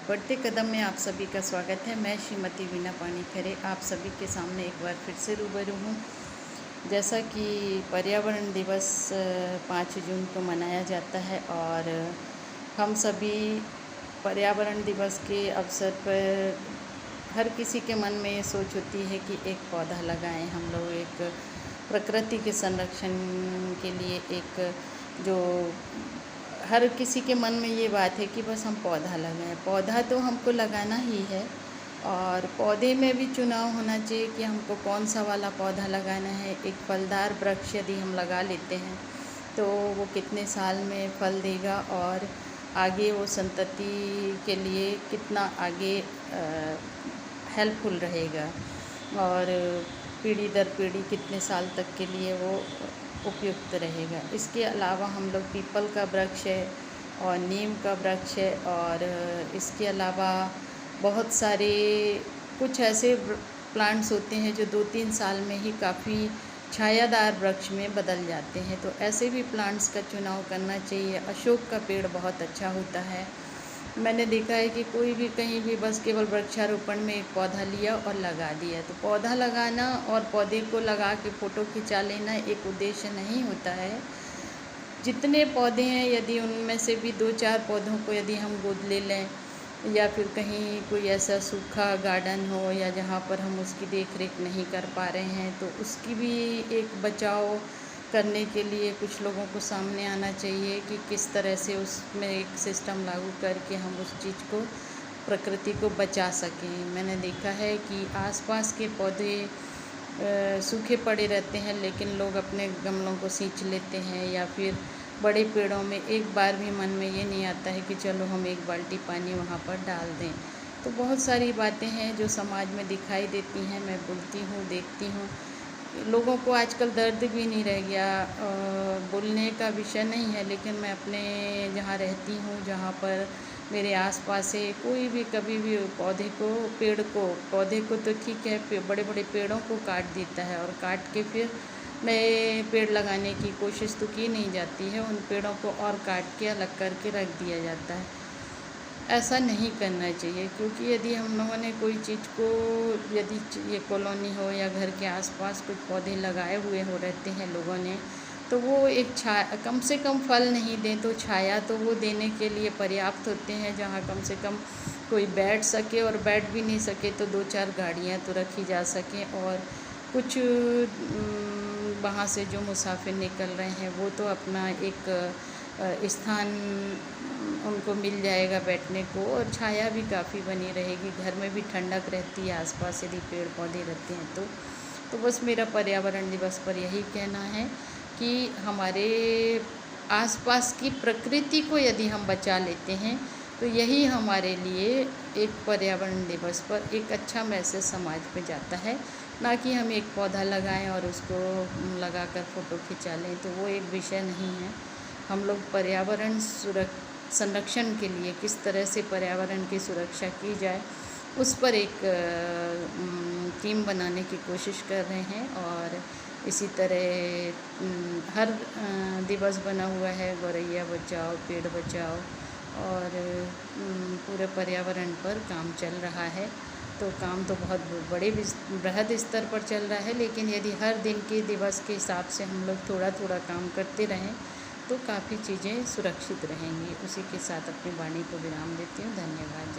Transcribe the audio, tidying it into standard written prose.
बढ़ते कदम में आप सभी का स्वागत है। मैं श्रीमती वीना पानीखरे आप सभी के सामने एक बार फिर से रूबरू हूँ। जैसा कि पर्यावरण दिवस 5 जून को मनाया जाता है और हम सभी पर्यावरण दिवस के अवसर पर हर किसी के मन में ये सोच होती है कि एक पौधा लगाएं। हम लोग एक प्रकृति के संरक्षण के लिए एक जो हर किसी के मन में ये बात है कि बस हम पौधा लगाएं। पौधा तो हमको लगाना ही है और पौधे में भी चुनाव होना चाहिए कि हमको कौन सा वाला पौधा लगाना है। एक फलदार वृक्ष यदि हम लगा लेते हैं तो वो कितने साल में फल देगा और आगे वो संतति के लिए कितना आगे हेल्पफुल रहेगा और पीढ़ी दर पीढ़ी कितने साल तक के लिए वो उपयुक्त रहेगा। इसके अलावा हम लोग पीपल का वृक्ष है और नीम का वृक्ष है और इसके अलावा बहुत सारे कुछ ऐसे प्लांट्स होते हैं जो 2-3 साल में ही काफ़ी छायादार वृक्ष में बदल जाते हैं, तो ऐसे भी प्लांट्स का चुनाव करना चाहिए। अशोक का पेड़ बहुत अच्छा होता है। मैंने देखा है कि कोई भी कहीं भी बस केवल वृक्षारोपण में एक पौधा लिया और लगा दिया। तो पौधा लगाना और पौधे को लगा के फ़ोटो खिंचा लेना एक उद्देश्य नहीं होता है। जितने पौधे हैं यदि उनमें से भी 2-4 पौधों को यदि हम गोद ले लें या फिर कहीं कोई ऐसा सूखा गार्डन हो या जहाँ पर हम उसकी देख रेख नहीं कर पा रहे हैं तो उसकी भी एक बचाव करने के लिए कुछ लोगों को सामने आना चाहिए कि किस तरह से उसमें एक सिस्टम लागू करके हम उस चीज़ को प्रकृति को बचा सकें। मैंने देखा है कि आसपास के पौधे सूखे पड़े रहते हैं लेकिन लोग अपने गमलों को सींच लेते हैं या फिर बड़े पेड़ों में एक बार भी मन में ये नहीं आता है कि चलो हम एक बाल्टी पानी वहाँ पर डाल दें। तो बहुत सारी बातें हैं जो समाज में दिखाई देती हैं। मैं बोलती हूँ, देखती हूँ। लोगों को आजकल दर्द भी नहीं रह गया, बोलने का विषय नहीं है, लेकिन मैं अपने जहाँ रहती हूँ, जहाँ पर मेरे आसपास से कोई भी कभी भी पौधे को तो ठीक है, बड़े बड़े पेड़ों को काट देता है और काट के फिर नए पेड़ लगाने की कोशिश तो की नहीं जाती है। उन पेड़ों को और काट के अलग करके रख दिया जाता है। ऐसा नहीं करना चाहिए क्योंकि यदि हम लोगों ने कोई चीज़ को यदि ये कॉलोनी हो या घर के आसपास कुछ पौधे लगाए हुए हो रहते हैं लोगों ने, तो वो एक कम से कम फल नहीं दें तो छाया तो वो देने के लिए पर्याप्त होते हैं, जहाँ कम से कम कोई बैठ सके और बैठ भी नहीं सके तो 2-4 गाड़ियाँ तो रखी जा सकें और कुछ वहाँ से जो मुसाफिर निकल रहे हैं वो तो अपना एक स्थान उनको मिल जाएगा बैठने को और छाया भी काफ़ी बनी रहेगी। घर में भी ठंडक रहती है आसपास यदि पेड़ पौधे रहते हैं तो बस मेरा पर्यावरण दिवस पर यही कहना है कि हमारे आसपास की प्रकृति को यदि हम बचा लेते हैं तो यही हमारे लिए एक पर्यावरण दिवस पर एक अच्छा मैसेज समाज में जाता है, ना कि हम एक पौधा लगाएं और उसको लगाकर फ़ोटो खिंचा लें। तो वो एक विषय नहीं है। हम लोग पर्यावरण संरक्षण के लिए किस तरह से पर्यावरण की सुरक्षा की जाए उस पर एक टीम बनाने की कोशिश कर रहे हैं और इसी तरह हर दिवस बना हुआ है गौरैया बचाओ, पेड़ बचाओ और पूरे पर्यावरण पर काम चल रहा है। तो काम तो बहुत बृहद स्तर पर चल रहा है, लेकिन यदि हर दिन के दिवस के हिसाब से हम लोग थोड़ा थोड़ा काम करते रहें तो काफ़ी चीज़ें सुरक्षित रहेंगी। उसी के साथ अपनी वाणी को विराम देती हूँ। धन्यवाद।